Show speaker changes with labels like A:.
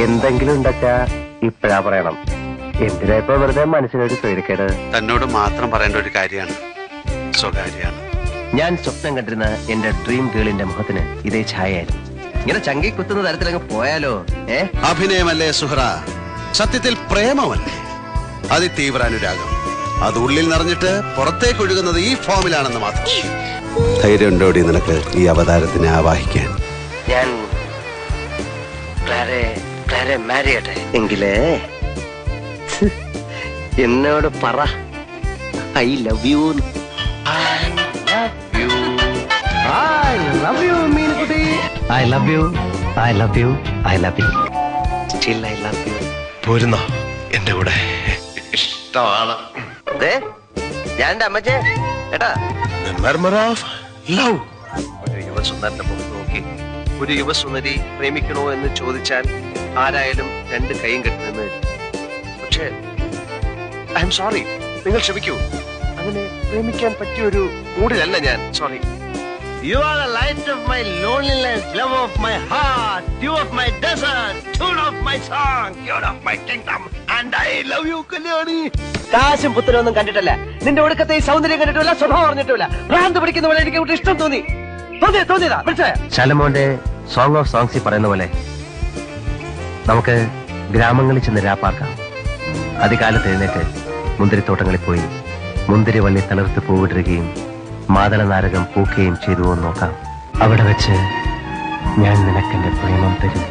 A: എന്തെങ്കിലും ഉണ്ടച്ചാ ഇപ്പഴാ പറയണം. എന്തിനാ ഇപ്പൊ വെറുതെ മനസ്സിനൊരു സ്വൈരക്കേട്?
B: തന്നോട് മാത്രം പറയേണ്ട ഒരു കാര്യമാണ്, സ്വകാര്യാണ്.
A: ഞാൻ സ്വപ്നം കണ്ടിരുന്ന എന്റെ ഡ്രീം ഗേളിന്റെ മുഖത്തിന് ഇതേ ഛായായിരുന്നു. ഇങ്ങനെ ചങ്കി കുത്തുന്ന തരത്തിലങ്ങ് പോയാലോ?
B: അഭിനയമല്ലേ സുഹ്റ, സത്യത്തിൽ പ്രേമമല്ലേ, അതിതീവ്ര അനുരാഗം. അത് ഉള്ളിൽ നിറഞ്ഞിട്ട് പുറത്തേക്ക് ഒഴുകുന്നത് ഈ ഫോമിലാണെന്ന് മാത്രം. ധൈര്യം ഉണ്ടോടി നിനക്ക് ഈ അവതാരത്തിനെ ആവാഹിക്കാൻ?
A: ഞാൻ മാരിയട്ടെ എങ്കിലേ എന്നോട് പറ, ഐ ലവ് യു. മീൻകുട്ടി, I love you, I love you, I love you, still I love you.
C: പോരുന്നോ എന്റെ കൂടെ? ഇഷ്ടമാണ്.
A: ഞാൻ എന്റെ അമ്മച്ചേ ഏട്ടാ. ഒരു യുവസുന്ദരന്റെ മുഖത്ത് നോക്കി ഒരു യുവസുന്ദരി പ്രേമിക്കണോ എന്ന് ചോദിച്ചാൽ ആരായാലും രണ്ട് കൈയും കെട്ടി നിന്ന്. പക്ഷേ ഐ എം സോറി, നിങ്ങൾ ക്ഷമിക്കൂ. അങ്ങനെ പ്രേമിക്കാൻ പറ്റിയ ഒരു മൂഡിലല്ല ഞാൻ. Sorry. You are the light of my loneliness, love of my heart, dew of my desert, tune of my song, tune of my kingdom, and I love you, Kalyani. കാശും പുത്തനൊന്നും കണ്ടിട്ടല്ല, നിന്റെ ഒടുക്കത്തെ ഈ സൗന്ദര്യം കണ്ടിട്ടില്ല, സ്വഭാവം അറിഞ്ഞിട്ടില്ല. ഭ്രാന്ത് പിടിക്കുന്ന പോലെ എനിക്ക് ഇഷ്ടം തോന്നിയതാ. മനസ്സിലായോ? ശലമോന്റെ സോങ് ഓഫ് സോങ്സിൽ പറയുന്ന പോലെ നമുക്ക് ഗ്രാമങ്ങളിൽ ചെന്ന് രാപ്പാർക്കാം. അതികാലത്ത് എഴുന്നേറ്റ് മുന്തിരിത്തോട്ടങ്ങളിൽ പോയി മുന്തിരി വള്ളി തളിർത്ത് പൂവിടുകയും മാതള നാരകം പൂക്കുകയും ചെയ്തുവോ നോക്കാം. അവിടെ വെച്ച് ഞാൻ നിനക്കെന്റെ പ്രേമം തരും.